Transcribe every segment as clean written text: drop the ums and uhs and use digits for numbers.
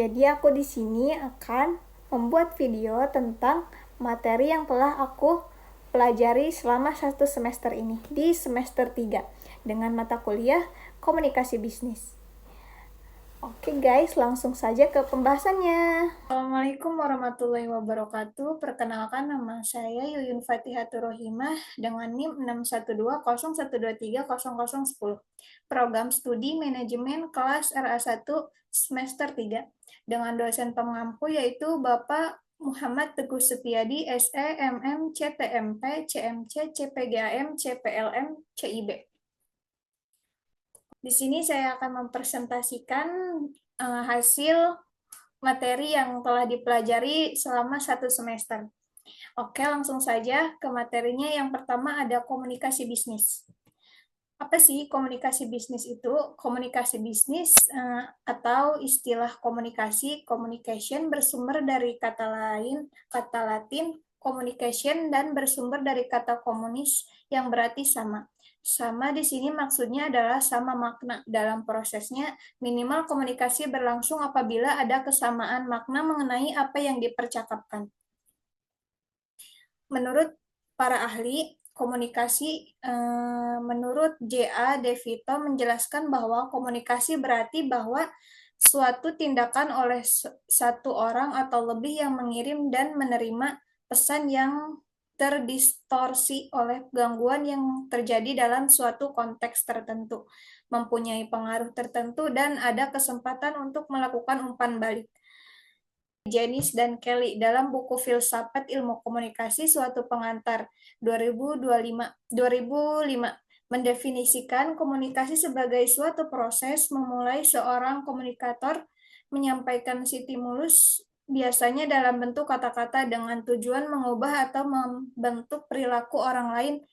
Jadi aku di sini akan membuat video tentang materi yang telah aku pelajari selama 1 semester ini di semester 3 dengan mata kuliah komunikasi bisnis. Oke guys, langsung saja ke pembahasannya. Assalamualaikum warahmatullahi wabarakatuh. Perkenalkan, nama saya Yuyun Fatihatur Rohimah dengan NIM 61201230010. Program Studi Manajemen kelas RA1 semester 3 dengan dosen pengampu yaitu Bapak Muhammad Teguh Setiadi, SE, MM, CTMP, CMC, CPGAM, CPLM, CIB. Di sini saya akan mempresentasikan hasil materi yang telah dipelajari selama 1 semester. Oke, langsung saja ke materinya. Yang pertama ada komunikasi bisnis. Apa sih komunikasi bisnis itu? Komunikasi bisnis atau istilah komunikasi, communication, bersumber dari kata Latin, communication, dan bersumber dari kata komunis yang berarti sama. Sama di sini maksudnya adalah sama makna. Dalam prosesnya, minimal komunikasi berlangsung apabila ada kesamaan makna mengenai apa yang dipercakapkan. Menurut para ahli komunikasi, menurut J.A. De Vito menjelaskan bahwa komunikasi berarti bahwa suatu tindakan oleh satu orang atau lebih yang mengirim dan menerima pesan yang terdistorsi oleh gangguan yang terjadi dalam suatu konteks tertentu, mempunyai pengaruh tertentu, dan ada kesempatan untuk melakukan umpan balik. Janice dan Kelly dalam buku Filsafat Ilmu Komunikasi Suatu Pengantar 2005 mendefinisikan komunikasi sebagai suatu proses memulai seorang komunikator menyampaikan stimulus biasanya dalam bentuk kata-kata dengan tujuan mengubah atau membentuk perilaku orang lain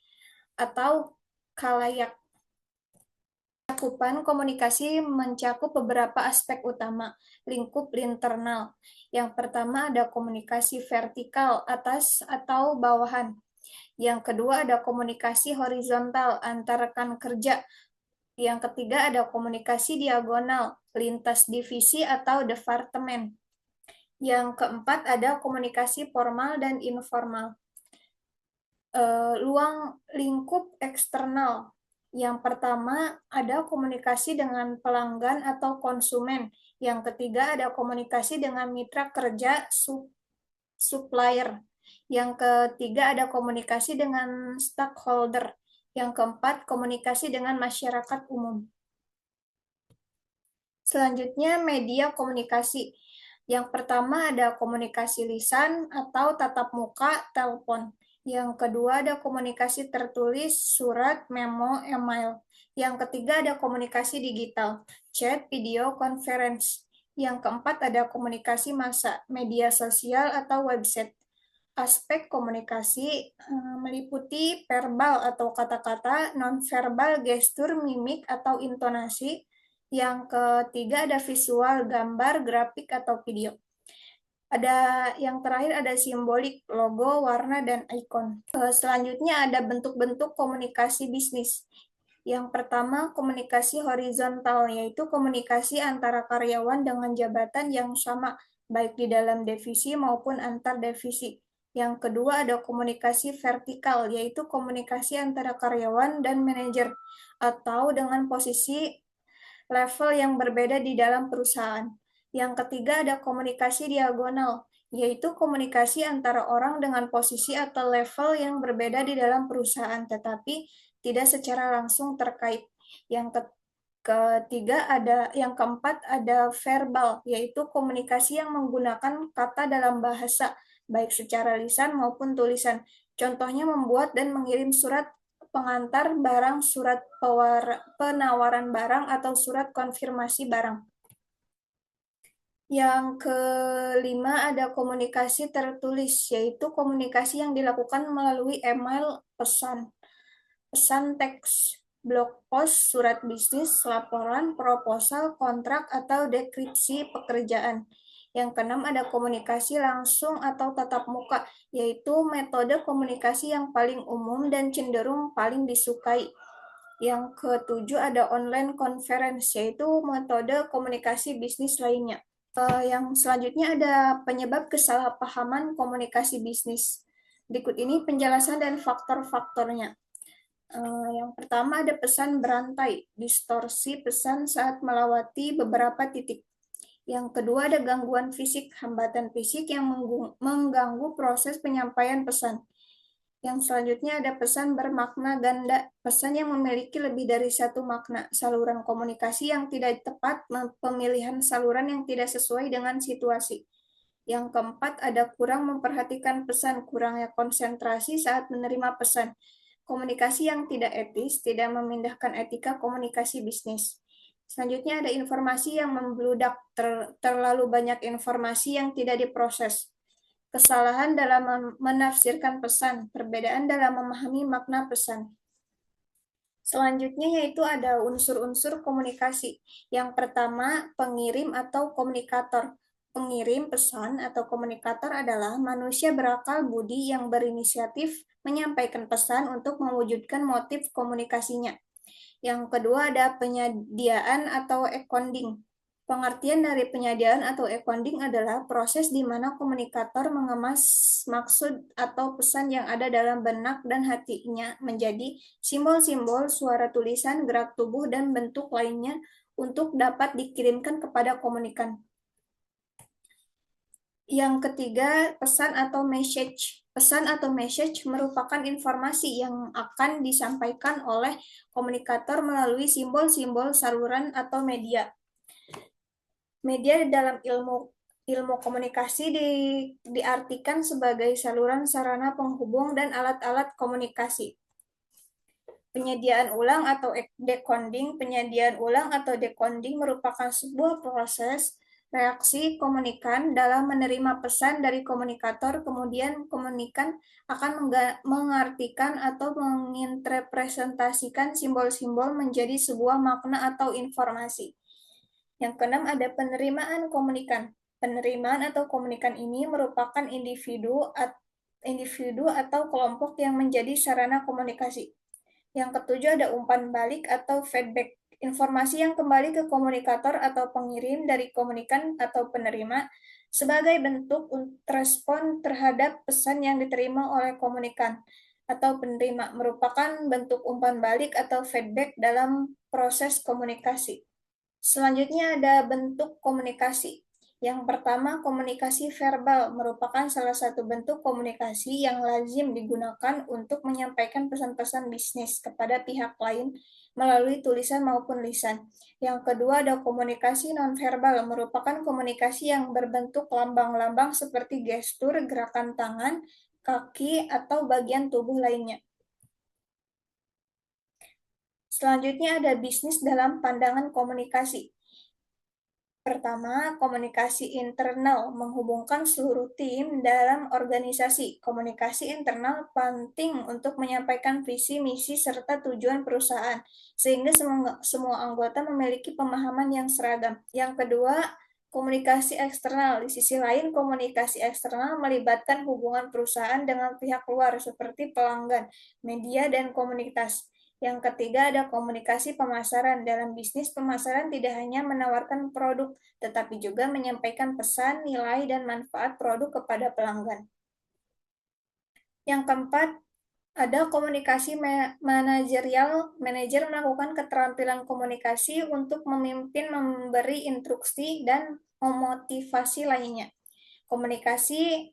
atau khalayak. Cakupan komunikasi mencakup beberapa aspek utama. Lingkup internal. Yang pertama ada komunikasi vertikal, atas atau bawahan. Yang kedua ada komunikasi horizontal, antar rekan kerja. Yang ketiga ada komunikasi diagonal, lintas divisi atau departemen. Yang keempat ada komunikasi formal dan informal. Luang lingkup eksternal. Yang pertama ada komunikasi dengan pelanggan atau konsumen. Yang ketiga ada komunikasi dengan mitra kerja supplier. Yang ketiga ada komunikasi dengan stakeholder. Yang keempat komunikasi dengan masyarakat umum. Selanjutnya media komunikasi. Yang pertama ada komunikasi lisan atau tatap muka, telepon. Yang kedua ada komunikasi tertulis, surat, memo, email. Yang ketiga ada komunikasi digital, chat, video, conference. Yang keempat ada komunikasi massa, media sosial atau website. Aspek komunikasi meliputi verbal atau kata-kata, nonverbal, gestur, mimik atau intonasi. Yang ketiga ada visual, gambar, grafik atau video. Ada yang terakhir ada simbolik, logo, warna, dan ikon. Selanjutnya ada bentuk-bentuk komunikasi bisnis. Yang pertama komunikasi horizontal, yaitu komunikasi antara karyawan dengan jabatan yang sama, baik di dalam divisi maupun antar divisi. Yang kedua ada komunikasi vertikal, yaitu komunikasi antara karyawan dan manajer, atau dengan posisi level yang berbeda di dalam perusahaan. Yang ketiga ada komunikasi diagonal, yaitu komunikasi antara orang dengan posisi atau level yang berbeda di dalam perusahaan, tetapi tidak secara langsung terkait. Yang keempat ada verbal, yaitu komunikasi yang menggunakan kata dalam bahasa, baik secara lisan maupun tulisan. Contohnya membuat dan mengirim surat pengantar barang, surat penawaran barang, atau surat konfirmasi barang. Yang kelima ada komunikasi tertulis, yaitu komunikasi yang dilakukan melalui email, pesan teks, blog post, surat bisnis, laporan, proposal, kontrak, atau deskripsi pekerjaan. Yang keenam ada komunikasi langsung atau tatap muka, yaitu metode komunikasi yang paling umum dan cenderung paling disukai. Yang ketujuh ada online conference, yaitu metode komunikasi bisnis lainnya. Yang selanjutnya ada penyebab kesalahpahaman komunikasi bisnis. Berikut ini penjelasan dan faktor-faktornya. Yang pertama ada pesan berantai, distorsi pesan saat melewati beberapa titik. Yang kedua ada gangguan fisik, hambatan fisik yang mengganggu proses penyampaian pesan. Yang selanjutnya ada pesan bermakna ganda, pesan yang memiliki lebih dari satu makna, saluran komunikasi yang tidak tepat, pemilihan saluran yang tidak sesuai dengan situasi. Yang keempat ada kurang memperhatikan pesan, kurangnya konsentrasi saat menerima pesan, komunikasi yang tidak etis, tidak memindahkan etika komunikasi bisnis. Selanjutnya ada informasi yang membludak, terlalu banyak informasi yang tidak diproses. Kesalahan dalam menafsirkan pesan, perbedaan dalam memahami makna pesan. Selanjutnya yaitu ada unsur-unsur komunikasi. Yang pertama, pengirim atau komunikator. Pengirim pesan atau komunikator adalah manusia berakal budi yang berinisiatif menyampaikan pesan untuk mewujudkan motif komunikasinya. Yang kedua ada penyediaan atau encoding. Pengertian dari penyediaan atau encoding adalah proses di mana komunikator mengemas maksud atau pesan yang ada dalam benak dan hatinya menjadi simbol-simbol, suara tulisan, gerak tubuh, dan bentuk lainnya untuk dapat dikirimkan kepada komunikan. Yang ketiga, pesan atau message. Pesan atau message merupakan informasi yang akan disampaikan oleh komunikator melalui simbol-simbol saluran atau media. Media dalam ilmu komunikasi diartikan sebagai saluran sarana penghubung dan alat-alat komunikasi. Penyediaan ulang atau decoding. Penyediaan ulang atau decoding merupakan sebuah proses reaksi komunikan dalam menerima pesan dari komunikator, kemudian komunikan akan mengartikan atau menginterpretasikan simbol-simbol menjadi sebuah makna atau informasi. Yang keenam ada penerimaan komunikan. Penerimaan atau komunikan ini merupakan individu atau kelompok yang menjadi sarana komunikasi. Yang ketujuh ada umpan balik atau feedback. Informasi yang kembali ke komunikator atau pengirim dari komunikan atau penerima sebagai bentuk respon terhadap pesan yang diterima oleh komunikan atau penerima merupakan bentuk umpan balik atau feedback dalam proses komunikasi. Selanjutnya ada bentuk komunikasi. Yang pertama, komunikasi verbal merupakan salah satu bentuk komunikasi yang lazim digunakan untuk menyampaikan pesan-pesan bisnis kepada pihak lain melalui tulisan maupun lisan. Yang kedua ada komunikasi nonverbal, merupakan komunikasi yang berbentuk lambang-lambang seperti gestur, gerakan tangan, kaki, atau bagian tubuh lainnya. Selanjutnya ada bisnis dalam pandangan komunikasi. Pertama, komunikasi internal menghubungkan seluruh tim dalam organisasi. Komunikasi internal penting untuk menyampaikan visi, misi, serta tujuan perusahaan, sehingga semua anggota memiliki pemahaman yang seragam. Yang kedua, komunikasi eksternal. Di sisi lain, komunikasi eksternal melibatkan hubungan perusahaan dengan pihak luar seperti pelanggan, media, dan komunitas. Yang ketiga ada komunikasi pemasaran. Dalam bisnis, pemasaran tidak hanya menawarkan produk, tetapi juga menyampaikan pesan, nilai, dan manfaat produk kepada pelanggan. Yang keempat, ada komunikasi manajerial. Manajer melakukan keterampilan komunikasi untuk memimpin, memberi instruksi, dan memotivasi lainnya. Komunikasi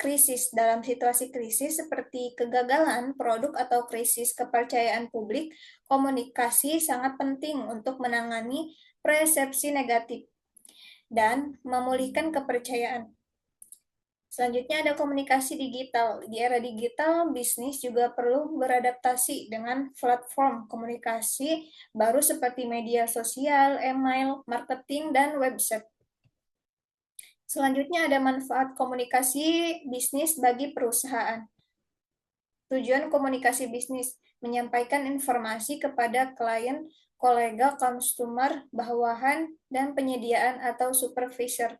krisis. Dalam situasi krisis seperti kegagalan produk atau krisis kepercayaan publik, komunikasi sangat penting untuk menangani persepsi negatif dan memulihkan kepercayaan. Selanjutnya ada komunikasi digital. Di era digital, bisnis juga perlu beradaptasi dengan platform komunikasi baru seperti media sosial, email, marketing, dan website. Selanjutnya ada manfaat komunikasi bisnis bagi perusahaan. Tujuan komunikasi bisnis, menyampaikan informasi kepada klien, kolega, customer, bawahan, dan penyediaan atau supervisor.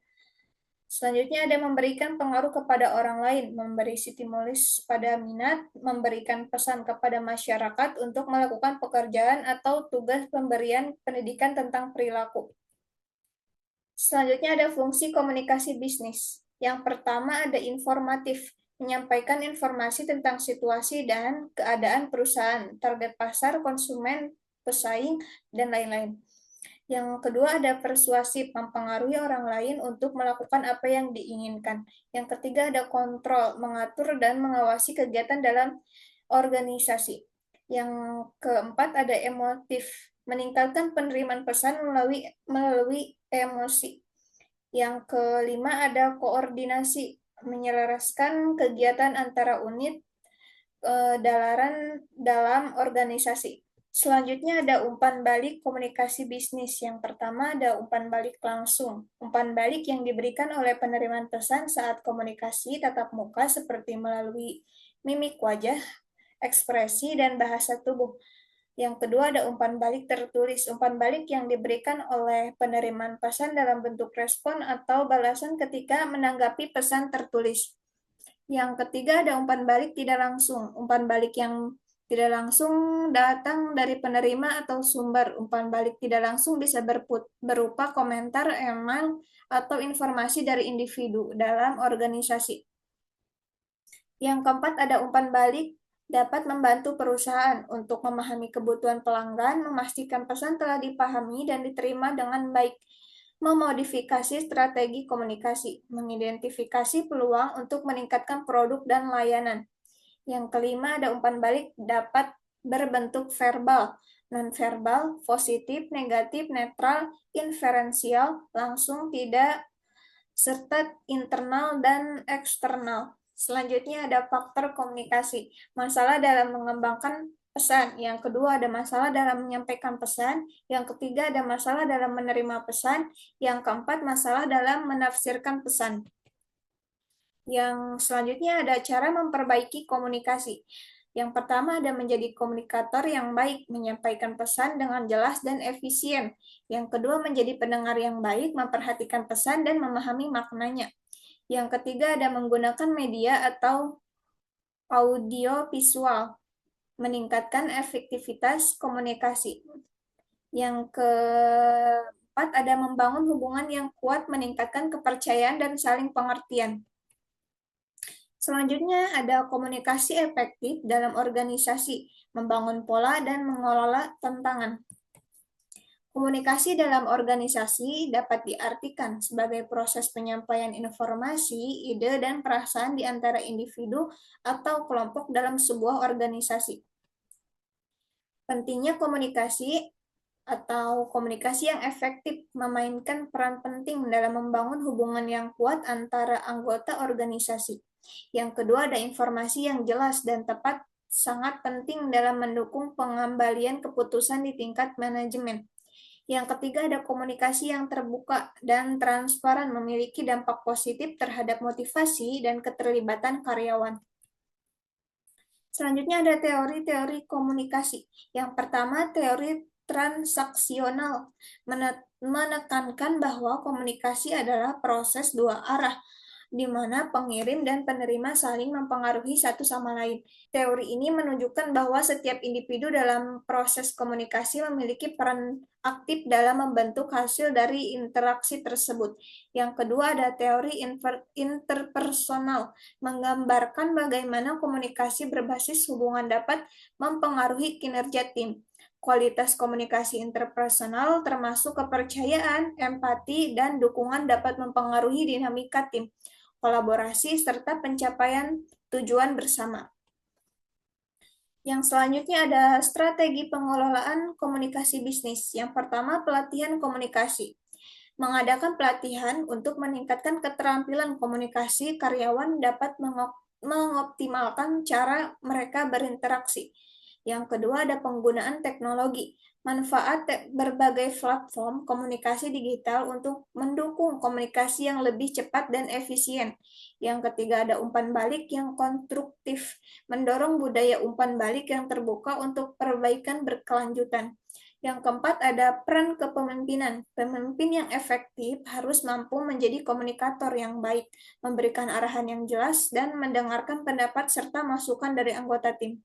Selanjutnya ada memberikan pengaruh kepada orang lain, memberi stimulus pada minat, memberikan pesan kepada masyarakat untuk melakukan pekerjaan atau tugas pemberian pendidikan tentang perilaku. Selanjutnya ada fungsi komunikasi bisnis. Yang pertama ada informatif, menyampaikan informasi tentang situasi dan keadaan perusahaan, target pasar, konsumen, pesaing, dan lain-lain. Yang kedua ada persuasif, mempengaruhi orang lain untuk melakukan apa yang diinginkan. Yang ketiga ada kontrol, mengatur dan mengawasi kegiatan dalam organisasi. Yang keempat ada emotif, meningkatkan penerimaan pesan melalui emosi. Yang kelima ada koordinasi, menyelaraskan kegiatan antara unit dalaran dalam organisasi. Selanjutnya ada umpan balik komunikasi bisnis. Yang pertama ada umpan balik langsung. Umpan balik yang diberikan oleh penerimaan pesan saat komunikasi tatap muka seperti melalui mimik wajah, ekspresi, dan bahasa tubuh. Yang kedua ada umpan balik tertulis. Umpan balik yang diberikan oleh penerimaan pesan dalam bentuk respon atau balasan ketika menanggapi pesan tertulis. Yang ketiga ada umpan balik tidak langsung. Umpan balik yang tidak langsung datang dari penerima atau sumber. Umpan balik tidak langsung bisa berupa komentar, email, atau informasi dari individu dalam organisasi. Yang keempat ada umpan balik dapat membantu perusahaan untuk memahami kebutuhan pelanggan, memastikan pesan telah dipahami dan diterima dengan baik, memodifikasi strategi komunikasi, mengidentifikasi peluang untuk meningkatkan produk dan layanan. Yang kelima ada umpan balik dapat berbentuk verbal, nonverbal, positif, negatif, netral, inferensial, langsung, tidak, serta internal dan eksternal. Selanjutnya ada faktor komunikasi, masalah dalam mengembangkan pesan. Yang kedua ada masalah dalam menyampaikan pesan. Yang ketiga ada masalah dalam menerima pesan. Yang keempat masalah dalam menafsirkan pesan. Yang selanjutnya ada cara memperbaiki komunikasi. Yang pertama ada menjadi komunikator yang baik, menyampaikan pesan dengan jelas dan efisien. Yang kedua menjadi pendengar yang baik, memperhatikan pesan dan memahami maknanya. Yang ketiga ada menggunakan media atau audio visual, meningkatkan efektivitas komunikasi. Yang keempat ada membangun hubungan yang kuat, meningkatkan kepercayaan dan saling pengertian. Selanjutnya ada komunikasi efektif dalam organisasi, membangun pola dan mengelola tantangan. Komunikasi dalam organisasi dapat diartikan sebagai proses penyampaian informasi, ide, dan perasaan di antara individu atau kelompok dalam sebuah organisasi. Pentingnya komunikasi atau komunikasi yang efektif memainkan peran penting dalam membangun hubungan yang kuat antara anggota organisasi. Yang kedua ada informasi yang jelas dan tepat sangat penting dalam mendukung pengembalian keputusan di tingkat manajemen. Yang ketiga ada komunikasi yang terbuka dan transparan memiliki dampak positif terhadap motivasi dan keterlibatan karyawan. Selanjutnya ada teori-teori komunikasi. Yang pertama teori transaksional menekankan bahwa komunikasi adalah proses dua arah di mana pengirim dan penerima saling mempengaruhi satu sama lain. Teori ini menunjukkan bahwa setiap individu dalam proses komunikasi memiliki peran aktif dalam membentuk hasil dari interaksi tersebut. Yang kedua ada teori interpersonal, menggambarkan bagaimana komunikasi berbasis hubungan dapat mempengaruhi kinerja tim. Kualitas komunikasi interpersonal termasuk kepercayaan, empati, dan dukungan dapat mempengaruhi dinamika tim, kolaborasi, serta pencapaian tujuan bersama. Yang selanjutnya ada strategi pengelolaan komunikasi bisnis. Yang pertama, pelatihan komunikasi. Mengadakan pelatihan untuk meningkatkan keterampilan komunikasi karyawan dapat mengoptimalkan cara mereka berinteraksi. Yang kedua ada penggunaan teknologi. Manfaat berbagai platform komunikasi digital untuk mendukung komunikasi yang lebih cepat dan efisien. Yang ketiga ada umpan balik yang konstruktif, mendorong budaya umpan balik yang terbuka untuk perbaikan berkelanjutan. Yang keempat ada peran kepemimpinan. Pemimpin yang efektif harus mampu menjadi komunikator yang baik, memberikan arahan yang jelas, dan mendengarkan pendapat serta masukan dari anggota tim.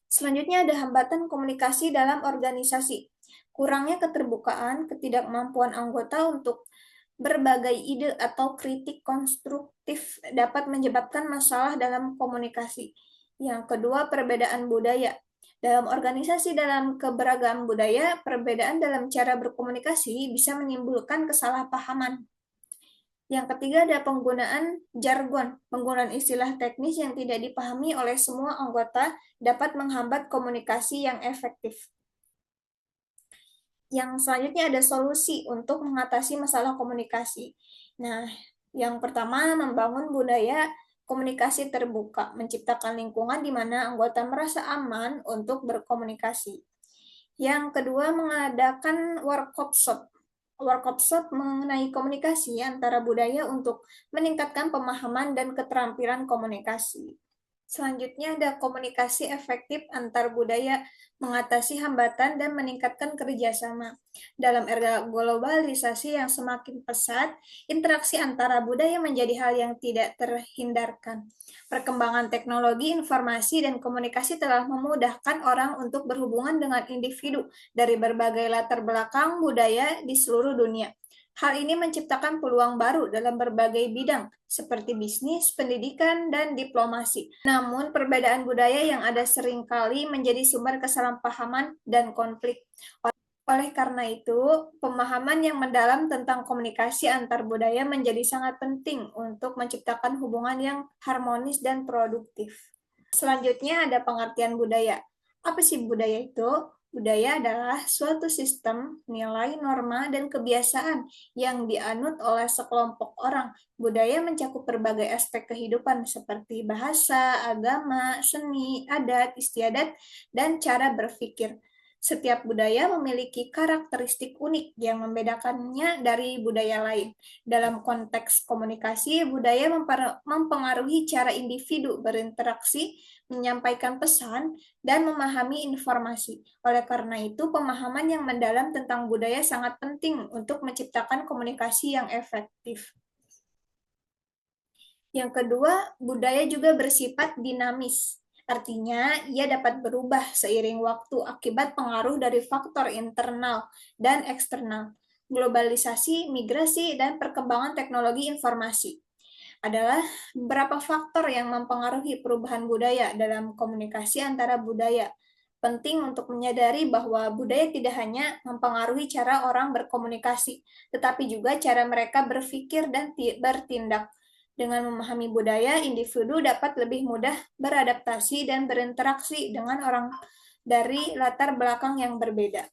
Selanjutnya ada hambatan komunikasi dalam organisasi. Kurangnya keterbukaan, ketidakmampuan anggota untuk berbagai ide atau kritik konstruktif dapat menyebabkan masalah dalam komunikasi. Yang kedua, perbedaan budaya. Dalam organisasi dalam keberagaman budaya, perbedaan dalam cara berkomunikasi bisa menimbulkan kesalahpahaman. Yang ketiga ada penggunaan jargon. Penggunaan istilah teknis yang tidak dipahami oleh semua anggota dapat menghambat komunikasi yang efektif. Yang selanjutnya ada solusi untuk mengatasi masalah komunikasi. Nah, yang pertama membangun budaya komunikasi terbuka, menciptakan lingkungan di mana anggota merasa aman untuk berkomunikasi. Yang kedua, mengadakan workshop mengenai komunikasi antara budaya untuk meningkatkan pemahaman dan keterampilan komunikasi. Selanjutnya ada komunikasi efektif antar budaya, mengatasi hambatan dan meningkatkan kerjasama. Dalam era globalisasi yang semakin pesat, interaksi antara budaya menjadi hal yang tidak terhindarkan. Perkembangan teknologi, informasi, dan komunikasi telah memudahkan orang untuk berhubungan dengan individu dari berbagai latar belakang budaya di seluruh dunia. Hal ini menciptakan peluang baru dalam berbagai bidang, seperti bisnis, pendidikan, dan diplomasi. Namun, perbedaan budaya yang ada seringkali menjadi sumber kesalahpahaman dan konflik. Oleh karena itu, pemahaman yang mendalam tentang komunikasi antar budaya menjadi sangat penting untuk menciptakan hubungan yang harmonis dan produktif. Selanjutnya ada pengertian budaya. Apa sih budaya itu? Budaya adalah suatu sistem, nilai, norma, dan kebiasaan yang dianut oleh sekelompok orang. Budaya mencakup berbagai aspek kehidupan seperti bahasa, agama, seni, adat, istiadat, dan cara berpikir. Setiap budaya memiliki karakteristik unik yang membedakannya dari budaya lain. Dalam konteks komunikasi, budaya mempengaruhi cara individu berinteraksi, menyampaikan pesan, dan memahami informasi. Oleh karena itu, pemahaman yang mendalam tentang budaya sangat penting untuk menciptakan komunikasi yang efektif. Yang kedua, budaya juga bersifat dinamis. Artinya, ia dapat berubah seiring waktu akibat pengaruh dari faktor internal dan eksternal, globalisasi, migrasi, dan perkembangan teknologi informasi. Adalah beberapa faktor yang mempengaruhi perubahan budaya dalam komunikasi antara budaya. Penting untuk menyadari bahwa budaya tidak hanya mempengaruhi cara orang berkomunikasi, tetapi juga cara mereka berpikir dan bertindak. Dengan memahami budaya, individu dapat lebih mudah beradaptasi dan berinteraksi dengan orang dari latar belakang yang berbeda.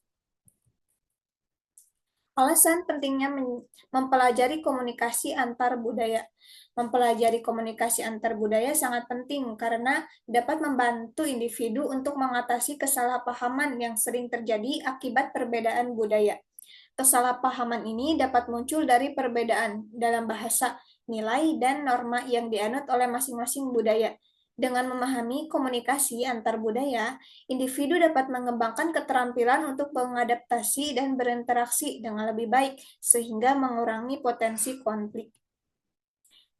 Alasan pentingnya mempelajari komunikasi antar budaya. Mempelajari komunikasi antar budaya sangat penting karena dapat membantu individu untuk mengatasi kesalahpahaman yang sering terjadi akibat perbedaan budaya. Kesalahpahaman ini dapat muncul dari perbedaan dalam bahasa, nilai, dan norma yang dianut oleh masing-masing budaya. Dengan memahami komunikasi antar budaya, individu dapat mengembangkan keterampilan untuk mengadaptasi dan berinteraksi dengan lebih baik, sehingga mengurangi potensi konflik.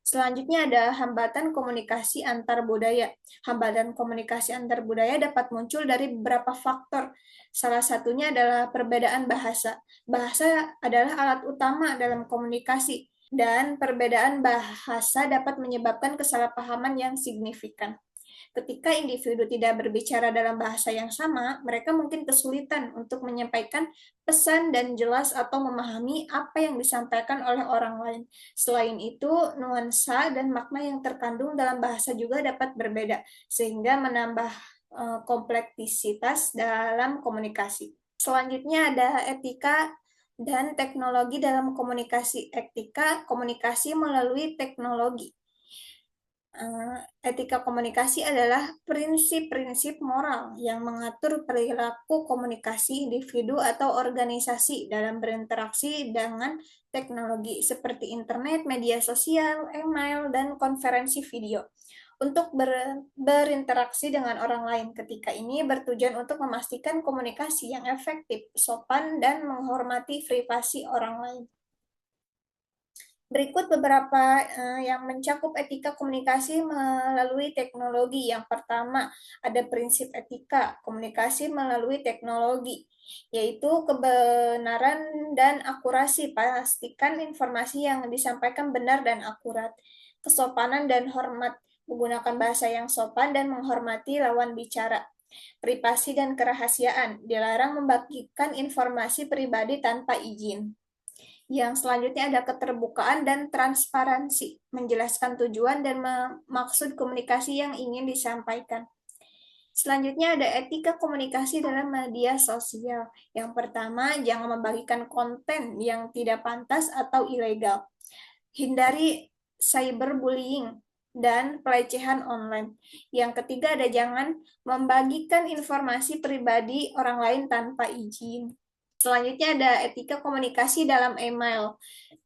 Selanjutnya ada hambatan komunikasi antar budaya. Hambatan komunikasi antar budaya dapat muncul dari beberapa faktor. Salah satunya adalah perbedaan bahasa. Bahasa adalah alat utama dalam komunikasi, dan perbedaan bahasa dapat menyebabkan kesalahpahaman yang signifikan. Ketika individu tidak berbicara dalam bahasa yang sama, mereka mungkin kesulitan untuk menyampaikan pesan dan jelas atau memahami apa yang disampaikan oleh orang lain. Selain itu, nuansa dan makna yang terkandung dalam bahasa juga dapat berbeda, sehingga menambah kompleksitas dalam komunikasi. Selanjutnya ada etika dan teknologi dalam komunikasi. Etika komunikasi melalui teknologi. Etika komunikasi adalah prinsip-prinsip moral yang mengatur perilaku komunikasi individu atau organisasi dalam berinteraksi dengan teknologi seperti internet, media sosial, email, dan konferensi video. Untuk berinteraksi dengan orang lain ketika ini bertujuan untuk memastikan komunikasi yang efektif, sopan, dan menghormati privasi orang lain. Berikut beberapa yang mencakup etika komunikasi melalui teknologi. Yang pertama, ada prinsip etika komunikasi melalui teknologi, yaitu kebenaran dan akurasi. Pastikan informasi yang disampaikan benar dan akurat. Kesopanan dan hormat, menggunakan bahasa yang sopan dan menghormati lawan bicara. Privasi dan kerahasiaan, dilarang membagikan informasi pribadi tanpa izin. Yang selanjutnya ada keterbukaan dan transparansi, menjelaskan tujuan dan maksud komunikasi yang ingin disampaikan. Selanjutnya ada etika komunikasi dalam media sosial. Yang pertama, jangan membagikan konten yang tidak pantas atau ilegal. Hindari cyberbullying dan pelecehan online. Yang ketiga ada jangan membagikan informasi pribadi orang lain tanpa izin. Selanjutnya ada etika komunikasi dalam email.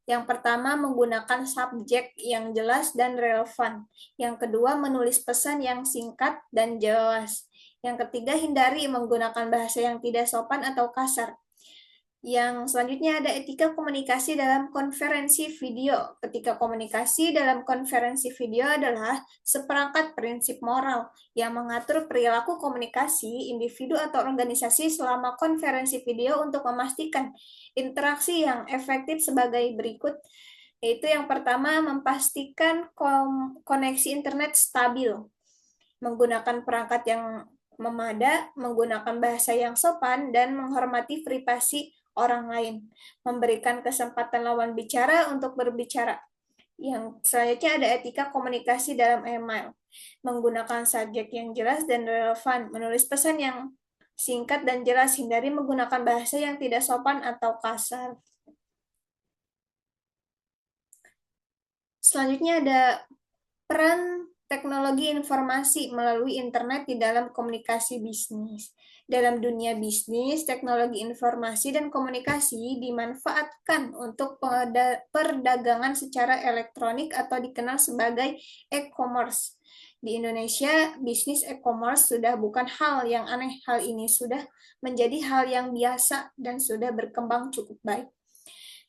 Yang pertama, menggunakan subjek yang jelas dan relevan. Yang kedua, menulis pesan yang singkat dan jelas. Yang ketiga, hindari menggunakan bahasa yang tidak sopan atau kasar. Yang selanjutnya ada etika komunikasi dalam konferensi video. Ketika komunikasi dalam konferensi video adalah seperangkat prinsip moral yang mengatur perilaku komunikasi individu atau organisasi selama konferensi video untuk memastikan interaksi yang efektif sebagai berikut, yaitu yang pertama, memastikan koneksi internet stabil, menggunakan perangkat yang memadai, menggunakan bahasa yang sopan, dan menghormati privasi orang lain, memberikan kesempatan lawan bicara untuk berbicara. Yang selanjutnya ada etika komunikasi dalam email, menggunakan subjek yang jelas dan relevan, menulis pesan yang singkat dan jelas, hindari menggunakan bahasa yang tidak sopan atau kasar. Selanjutnya ada peran teknologi informasi melalui internet di dalam komunikasi bisnis. Dalam dunia bisnis, teknologi informasi dan komunikasi dimanfaatkan untuk perdagangan secara elektronik atau dikenal sebagai e-commerce. Di Indonesia, bisnis e-commerce sudah bukan hal yang aneh. Hal ini sudah menjadi hal yang biasa dan sudah berkembang cukup baik.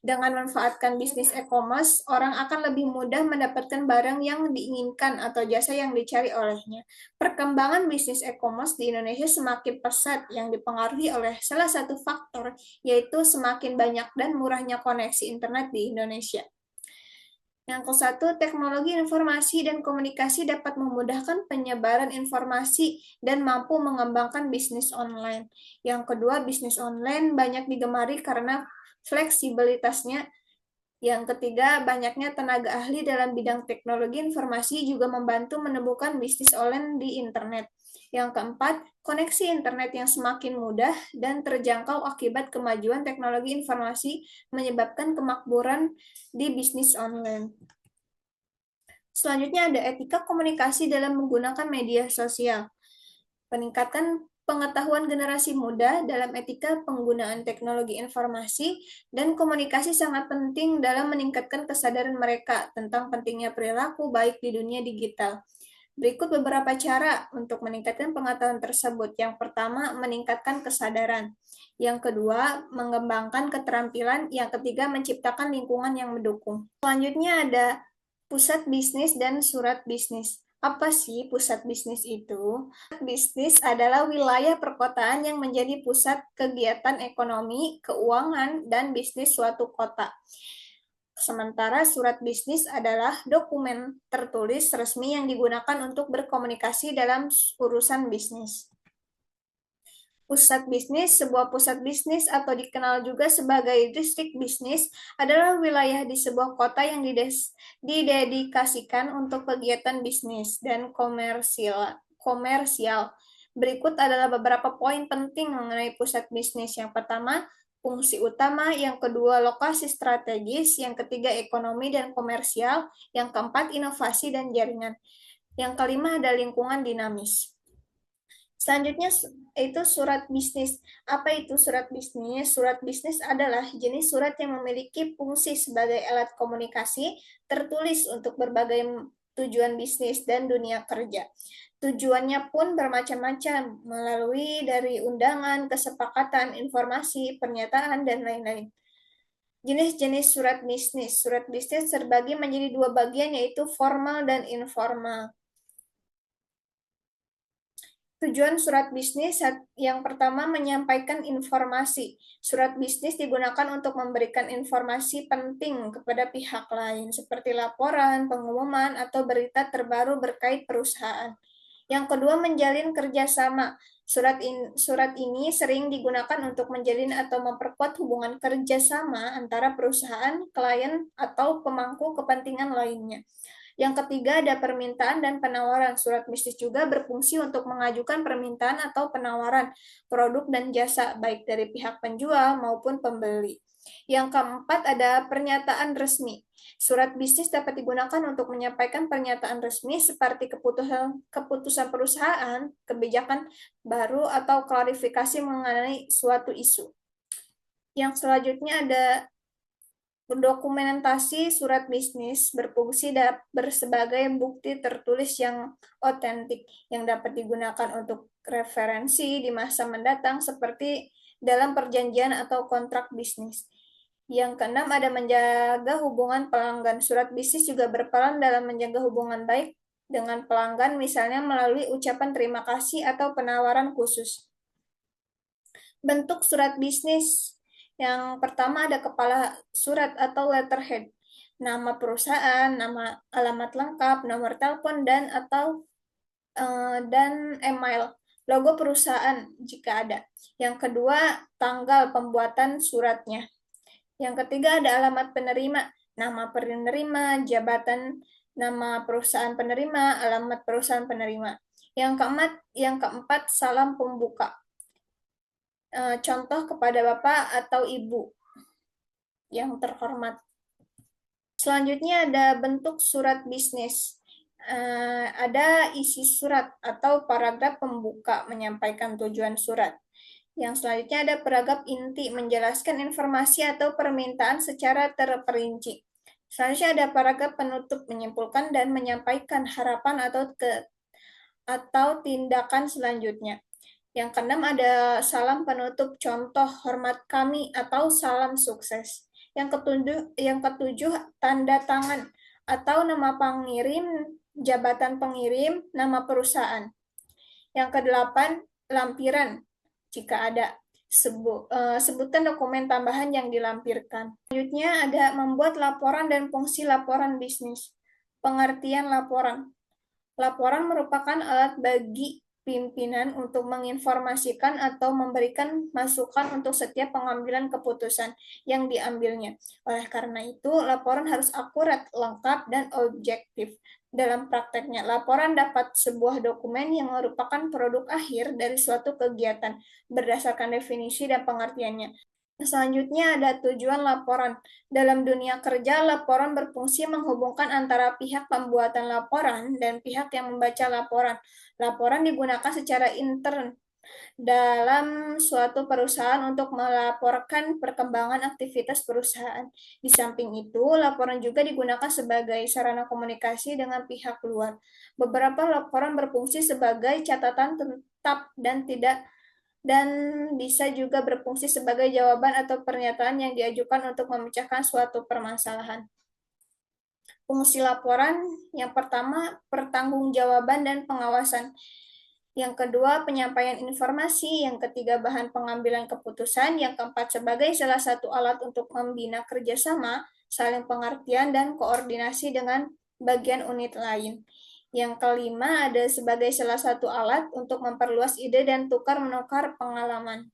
Dengan memanfaatkan bisnis e-commerce, orang akan lebih mudah mendapatkan barang yang diinginkan atau jasa yang dicari olehnya. Perkembangan bisnis e-commerce di Indonesia semakin pesat yang dipengaruhi oleh salah satu faktor, yaitu semakin banyak dan murahnya koneksi internet di Indonesia. Yang ke-1, teknologi informasi dan komunikasi dapat memudahkan penyebaran informasi dan mampu mengembangkan bisnis online. Yang kedua, bisnis online banyak digemari karena fleksibilitasnya. Yang ketiga, banyaknya tenaga ahli dalam bidang teknologi informasi juga membantu menemukan bisnis online di internet. Yang keempat, koneksi internet yang semakin mudah dan terjangkau akibat kemajuan teknologi informasi menyebabkan kemakmuran di bisnis online. Selanjutnya ada etika komunikasi dalam menggunakan media sosial. Peningkatan pengetahuan generasi muda dalam etika penggunaan teknologi informasi dan komunikasi sangat penting dalam meningkatkan kesadaran mereka tentang pentingnya perilaku baik di dunia digital. Berikut beberapa cara untuk meningkatkan pengetahuan tersebut. Yang pertama, meningkatkan kesadaran. Yang kedua, mengembangkan keterampilan. Yang ketiga, menciptakan lingkungan yang mendukung. Selanjutnya ada pusat bisnis dan surat bisnis. Apa sih pusat bisnis itu? Pusat bisnis adalah wilayah perkotaan yang menjadi pusat kegiatan ekonomi, keuangan, dan bisnis suatu kota. Sementara surat bisnis adalah dokumen tertulis resmi yang digunakan untuk berkomunikasi dalam urusan bisnis. Pusat bisnis, sebuah pusat bisnis atau dikenal juga sebagai distrik bisnis adalah wilayah di sebuah kota yang didedikasikan untuk kegiatan bisnis dan komersial. Berikut adalah beberapa poin penting mengenai pusat bisnis. Yang pertama, fungsi utama, yang kedua, lokasi strategis, yang ketiga, ekonomi dan komersial, yang keempat, inovasi dan jaringan. Yang kelima, ada lingkungan dinamis. Selanjutnya itu surat bisnis. Apa itu surat bisnis? Surat bisnis adalah jenis surat yang memiliki fungsi sebagai alat komunikasi tertulis untuk berbagai tujuan bisnis dan dunia kerja. Tujuannya pun bermacam-macam, melalui dari undangan, kesepakatan, informasi, pernyataan, dan lain-lain. Jenis-jenis surat bisnis. Surat bisnis terbagi menjadi dua bagian, yaitu formal dan informal. Tujuan surat bisnis yang pertama menyampaikan informasi. Surat bisnis digunakan untuk memberikan informasi penting kepada pihak lain, seperti laporan, pengumuman, atau berita terbaru berkait perusahaan. Yang kedua, menjalin kerjasama. Surat ini sering digunakan untuk menjalin atau memperkuat hubungan kerjasama antara perusahaan, klien, atau pemangku kepentingan lainnya. Yang ketiga, ada permintaan dan penawaran. Surat bisnis juga berfungsi untuk mengajukan permintaan atau penawaran produk dan jasa, baik dari pihak penjual maupun pembeli. Yang keempat, ada pernyataan resmi. Surat bisnis dapat digunakan untuk menyampaikan pernyataan resmi seperti keputusan perusahaan, kebijakan baru, atau klarifikasi mengenai suatu isu. Yang selanjutnya ada dokumentasi. Surat bisnis berfungsi sebagai bukti tertulis yang otentik yang dapat digunakan untuk referensi di masa mendatang seperti dalam perjanjian atau kontrak bisnis. Yang keenam, ada menjaga hubungan pelanggan. Surat bisnis juga berperan dalam menjaga hubungan baik dengan pelanggan, misalnya melalui ucapan terima kasih atau penawaran khusus. Bentuk surat bisnis. Yang pertama ada kepala surat atau letterhead. Nama perusahaan, nama alamat lengkap, nomor telepon dan email. Logo perusahaan jika ada. Yang kedua, tanggal pembuatan suratnya. Yang ketiga ada alamat penerima, nama penerima, jabatan, nama perusahaan penerima, alamat perusahaan penerima. Yang keempat, salam pembuka. Contoh kepada Bapak atau Ibu yang terhormat. Selanjutnya ada bentuk surat bisnis. Ada isi surat atau paragraf pembuka menyampaikan tujuan surat. Yang selanjutnya ada paragraf inti menjelaskan informasi atau permintaan secara terperinci. Selanjutnya ada paragraf penutup menyimpulkan dan menyampaikan harapan atau tindakan selanjutnya. Yang keenam ada salam penutup, contoh hormat kami atau salam sukses. Yang ketujuh tanda tangan atau nama pengirim, jabatan pengirim, nama perusahaan. Yang kedelapan lampiran jika ada. Sebutan dokumen tambahan yang dilampirkan. Selanjutnya ada membuat laporan dan fungsi laporan bisnis. Pengertian laporan. Laporan merupakan alat bagi pimpinan untuk menginformasikan atau memberikan masukan untuk setiap pengambilan keputusan yang diambilnya. Oleh karena itu, laporan harus akurat, lengkap, dan objektif. Dalam prakteknya, laporan dapat sebuah dokumen yang merupakan produk akhir dari suatu kegiatan berdasarkan definisi dan pengertiannya. Selanjutnya ada tujuan laporan. Dalam dunia kerja, laporan berfungsi menghubungkan antara pihak pembuatan laporan dan pihak yang membaca laporan. Laporan digunakan secara intern dalam suatu perusahaan untuk melaporkan perkembangan aktivitas perusahaan. Di samping itu, laporan juga digunakan sebagai sarana komunikasi dengan pihak luar. Beberapa laporan berfungsi sebagai catatan tetap dan bisa juga berfungsi sebagai jawaban atau pernyataan yang diajukan untuk memecahkan suatu permasalahan. Fungsi laporan yang pertama, pertanggungjawaban dan pengawasan. Yang kedua, penyampaian informasi. Yang ketiga, bahan pengambilan keputusan. Yang keempat, sebagai salah satu alat untuk membina kerjasama, saling pengertian, dan koordinasi dengan bagian unit lain. Yang kelima, ada sebagai salah satu alat untuk memperluas ide dan tukar-menukar pengalaman.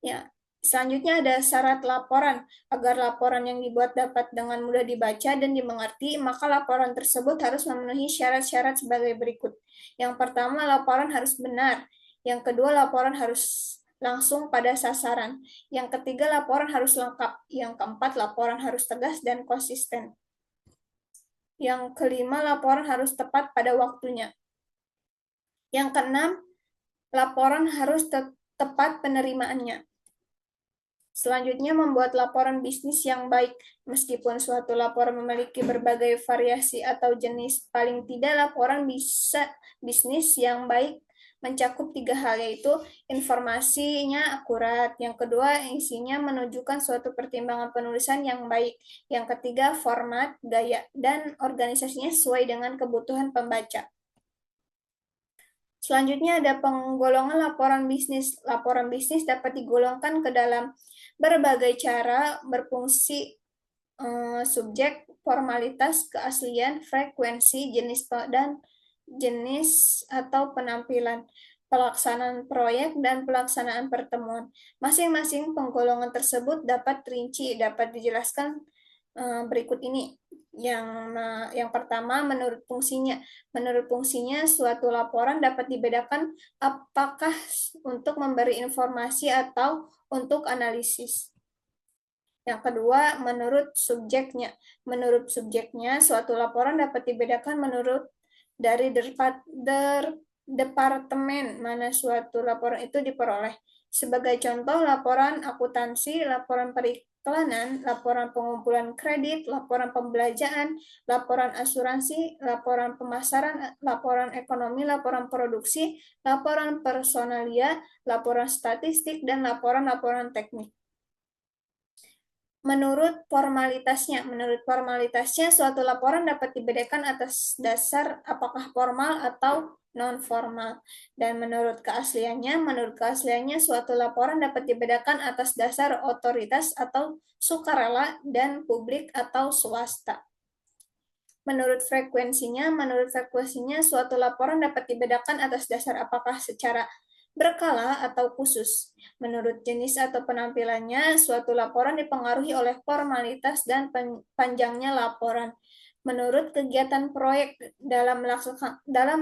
Ya, selanjutnya ada syarat laporan. Agar laporan yang dibuat dapat dengan mudah dibaca dan dimengerti, maka laporan tersebut harus memenuhi syarat-syarat sebagai berikut. Yang pertama, laporan harus benar. Yang kedua, laporan harus langsung pada sasaran. Yang ketiga, laporan harus lengkap. Yang keempat, laporan harus tegas dan konsisten. Yang kelima, laporan harus tepat pada waktunya. Yang keenam, laporan harus tepat penerimaannya. Selanjutnya, membuat laporan bisnis yang baik. Meskipun suatu laporan memiliki berbagai variasi atau jenis, paling tidak laporan bisnis yang baik mencakup 3 hal, yaitu informasinya akurat, yang kedua isinya menunjukkan suatu pertimbangan penulisan yang baik, yang ketiga format, gaya, dan organisasinya sesuai dengan kebutuhan pembaca. Selanjutnya ada penggolongan laporan bisnis. Laporan bisnis dapat digolongkan ke dalam berbagai cara berfungsi subjek, formalitas, keaslian, frekuensi, dan jenis atau penampilan, pelaksanaan proyek, dan pelaksanaan pertemuan. Masing-masing penggolongan tersebut dapat dijelaskan berikut ini. Yang pertama, menurut fungsinya. Menurut fungsinya, suatu laporan dapat dibedakan apakah untuk memberi informasi atau untuk analisis. Yang kedua, menurut subjeknya. Menurut subjeknya, suatu laporan dapat dibedakan menurut dari departemen mana suatu laporan itu diperoleh. Sebagai contoh, laporan akuntansi, laporan periklanan, laporan pengumpulan kredit, laporan pembelanjaan, laporan asuransi, laporan pemasaran, laporan ekonomi, laporan produksi, laporan personalia, laporan statistik, dan laporan-laporan teknik. Menurut formalitasnya, suatu laporan dapat dibedakan atas dasar apakah formal atau non-formal. Dan menurut keasliannya, suatu laporan dapat dibedakan atas dasar otoritas atau sukarela dan publik atau swasta. Menurut frekuensinya, suatu laporan dapat dibedakan atas dasar apakah secara berkala atau khusus. Menurut jenis atau penampilannya, suatu laporan dipengaruhi oleh formalitas dan panjangnya laporan. Menurut kegiatan proyek, dalam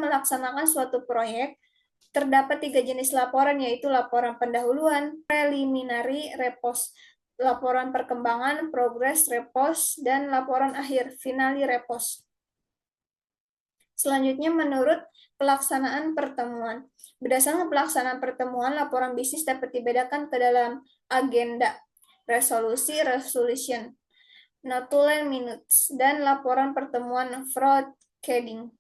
melaksanakan suatu proyek, terdapat 3 jenis laporan, yaitu laporan pendahuluan, preliminary repos, laporan perkembangan, progress repos, dan laporan akhir, finally repos. Selanjutnya, menurut pelaksanaan pertemuan. Berdasarkan pelaksanaan pertemuan, laporan bisnis dapat dibedakan ke dalam agenda, resolution, notulen minutes, dan laporan pertemuan broadcasting.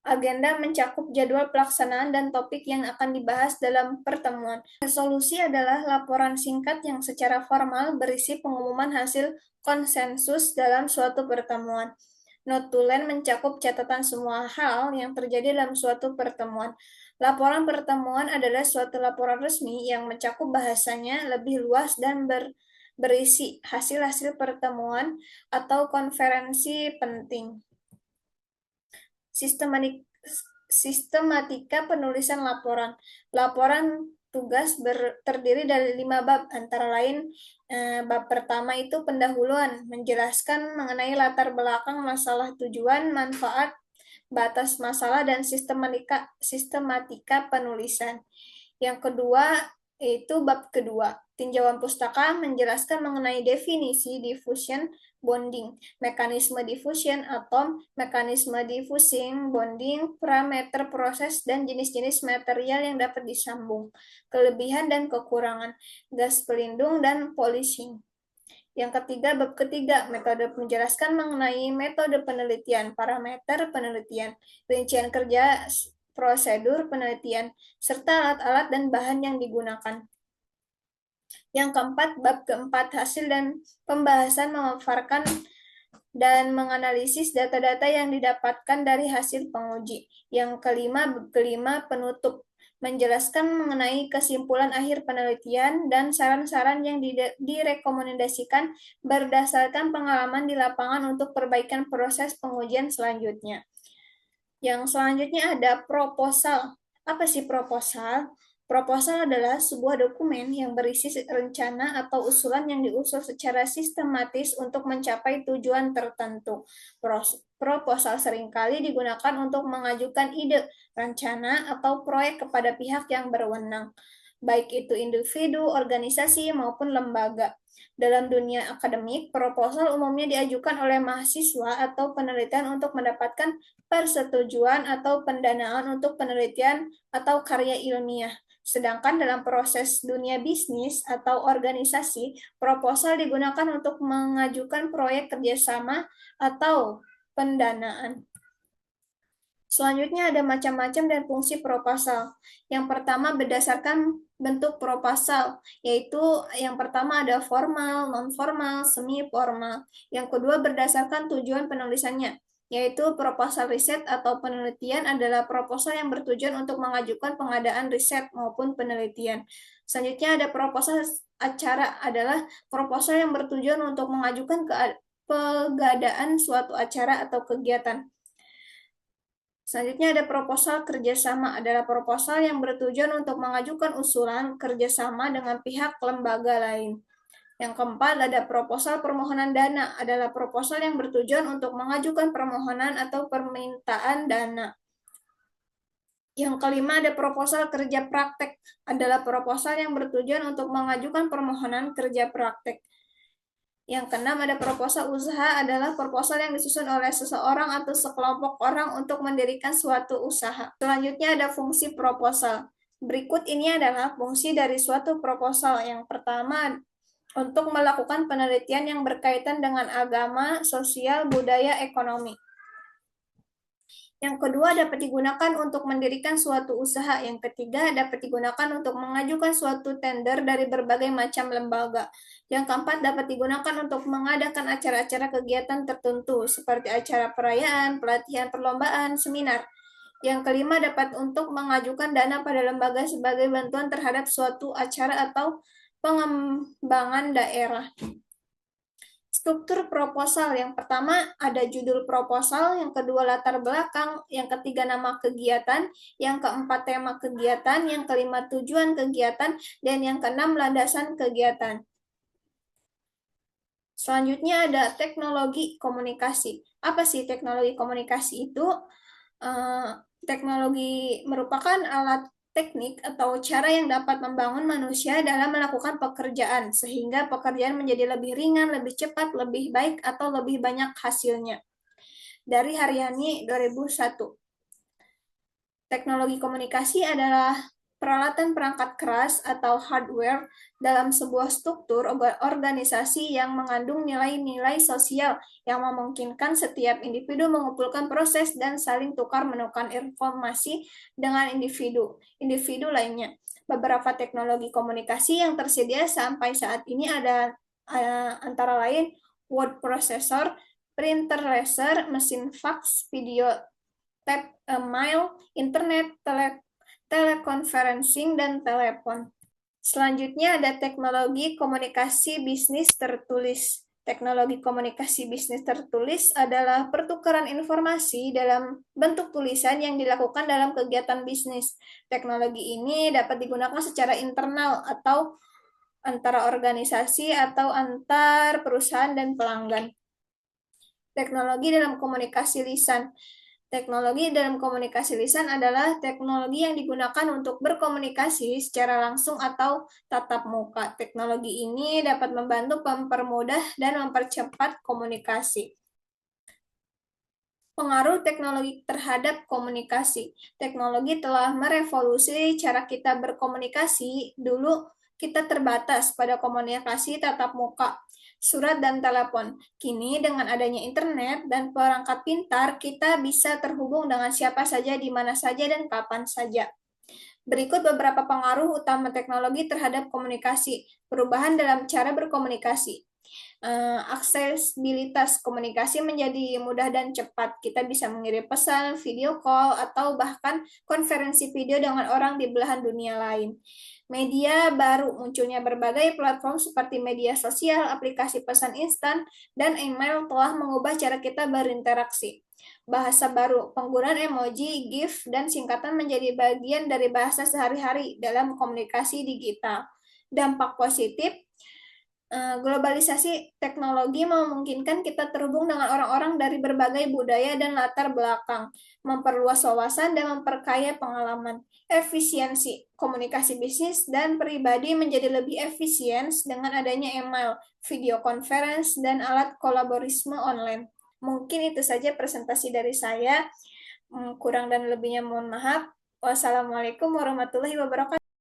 Agenda mencakup jadwal pelaksanaan dan topik yang akan dibahas dalam pertemuan. Resolusi adalah laporan singkat yang secara formal berisi pengumuman hasil konsensus dalam suatu pertemuan. Notulen mencakup catatan semua hal yang terjadi dalam suatu pertemuan. Laporan pertemuan adalah suatu laporan resmi yang mencakup bahasanya lebih luas dan berisi hasil-hasil pertemuan atau konferensi penting. Sistematika penulisan laporan. Laporan tugas terdiri dari 5 bab, antara lain bab pertama itu pendahuluan, menjelaskan mengenai latar belakang masalah, tujuan, manfaat, batas masalah, dan sistematika penulisan. Yang kedua yaitu bab kedua, tinjauan pustaka, menjelaskan mengenai definisi diffusion bonding, mekanisme diffusion atom, mekanisme diffusing bonding, parameter proses, dan jenis-jenis material yang dapat disambung, kelebihan dan kekurangan, gas pelindung, dan polishing. Yang ketiga, bab ketiga, metode, menjelaskan mengenai metode penelitian, parameter penelitian, rincian kerja, prosedur penelitian, serta alat-alat dan bahan yang digunakan. Yang keempat, bab keempat, hasil dan pembahasan memaparkan dan menganalisis data-data yang didapatkan dari hasil penguji. Yang kelima, penutup, menjelaskan mengenai kesimpulan akhir penelitian dan saran-saran yang direkomendasikan berdasarkan pengalaman di lapangan untuk perbaikan proses pengujian selanjutnya. Yang selanjutnya ada proposal. Apa sih proposal? Proposal adalah sebuah dokumen yang berisi rencana atau usulan yang diusul secara sistematis untuk mencapai tujuan tertentu. Proposal seringkali digunakan untuk mengajukan ide, rencana, atau proyek kepada pihak yang berwenang, baik itu individu, organisasi, maupun lembaga. Dalam dunia akademik, proposal umumnya diajukan oleh mahasiswa atau penelitian untuk mendapatkan persetujuan atau pendanaan untuk penelitian atau karya ilmiah. Sedangkan dalam proses dunia bisnis atau organisasi, proposal digunakan untuk mengajukan proyek kerjasama atau pendanaan. Selanjutnya ada macam-macam dan fungsi proposal. Yang pertama berdasarkan bentuk proposal, yaitu yang pertama ada formal, non-formal, semi-formal. Yang kedua berdasarkan tujuan penulisannya, yaitu proposal riset atau penelitian adalah proposal yang bertujuan untuk mengajukan pengadaan riset maupun penelitian. Selanjutnya ada proposal acara adalah proposal yang bertujuan untuk mengajukan pengadaan suatu acara atau kegiatan. Selanjutnya ada proposal kerjasama, adalah proposal yang bertujuan untuk mengajukan usulan kerjasama dengan pihak lembaga lain. Yang keempat ada proposal permohonan dana, adalah proposal yang bertujuan untuk mengajukan permohonan atau permintaan dana. Yang kelima ada proposal kerja praktek, adalah proposal yang bertujuan untuk mengajukan permohonan kerja praktek. Yang keenam ada proposal usaha, adalah proposal yang disusun oleh seseorang atau sekelompok orang untuk mendirikan suatu usaha. Selanjutnya ada fungsi proposal. Berikut ini adalah fungsi dari suatu proposal. Yang pertama, untuk melakukan penelitian yang berkaitan dengan agama, sosial, budaya, ekonomi. Yang kedua dapat digunakan untuk mendirikan suatu usaha. Yang ketiga dapat digunakan untuk mengajukan suatu tender dari berbagai macam lembaga. Yang keempat dapat digunakan untuk mengadakan acara-acara kegiatan tertentu seperti acara perayaan, pelatihan, perlombaan, seminar. Yang kelima dapat untuk mengajukan dana pada lembaga sebagai bantuan terhadap suatu acara atau pengembangan daerah. Struktur proposal, yang pertama ada judul proposal, yang kedua latar belakang, yang ketiga nama kegiatan, yang keempat tema kegiatan, yang kelima tujuan kegiatan, dan yang keenam landasan kegiatan. Selanjutnya ada teknologi komunikasi. Apa sih teknologi komunikasi itu? Teknologi merupakan alat teknik atau cara yang dapat membangun manusia dalam melakukan pekerjaan, sehingga pekerjaan menjadi lebih ringan, lebih cepat, lebih baik, atau lebih banyak hasilnya. Dari Haryani 2001. Teknologi komunikasi adalah peralatan perangkat keras atau hardware dalam sebuah struktur organisasi yang mengandung nilai-nilai sosial yang memungkinkan setiap individu mengumpulkan proses dan saling tukar-menukar informasi dengan individu lainnya. Beberapa teknologi komunikasi yang tersedia sampai saat ini ada antara lain word processor, printer laser, mesin fax, video tap mail, internet, teleconferencing, dan telepon. Selanjutnya ada teknologi komunikasi bisnis tertulis. Teknologi komunikasi bisnis tertulis adalah pertukaran informasi dalam bentuk tulisan yang dilakukan dalam kegiatan bisnis. Teknologi ini dapat digunakan secara internal atau antara organisasi atau antar perusahaan dan pelanggan. Teknologi dalam komunikasi lisan. Teknologi dalam komunikasi lisan adalah teknologi yang digunakan untuk berkomunikasi secara langsung atau tatap muka. Teknologi ini dapat membantu mempermudah dan mempercepat komunikasi. Pengaruh teknologi terhadap komunikasi. Teknologi telah merevolusi cara kita berkomunikasi. Dulu kita terbatas pada komunikasi tatap muka, surat, dan telepon. Kini dengan adanya internet dan perangkat pintar, kita bisa terhubung dengan siapa saja, di mana saja, dan kapan saja. Berikut beberapa pengaruh utama teknologi terhadap komunikasi. Perubahan dalam cara berkomunikasi. Aksesibilitas komunikasi menjadi mudah dan cepat. Kita bisa mengirim pesan, video call, atau bahkan konferensi video dengan orang di belahan dunia lain. Media baru, munculnya berbagai platform seperti media sosial, aplikasi pesan instan, dan email telah mengubah cara kita berinteraksi. Bahasa baru, penggunaan emoji, GIF, dan singkatan menjadi bagian dari bahasa sehari-hari dalam komunikasi digital. Dampak positif, globalisasi teknologi memungkinkan kita terhubung dengan orang-orang dari berbagai budaya dan latar belakang, memperluas wawasan dan memperkaya pengalaman. Efisiensi, komunikasi bisnis dan pribadi menjadi lebih efisien dengan adanya email, video conference, dan alat kolaborasi online. Mungkin itu saja presentasi dari saya. Kurang dan lebihnya mohon maaf. Wassalamualaikum warahmatullahi wabarakatuh.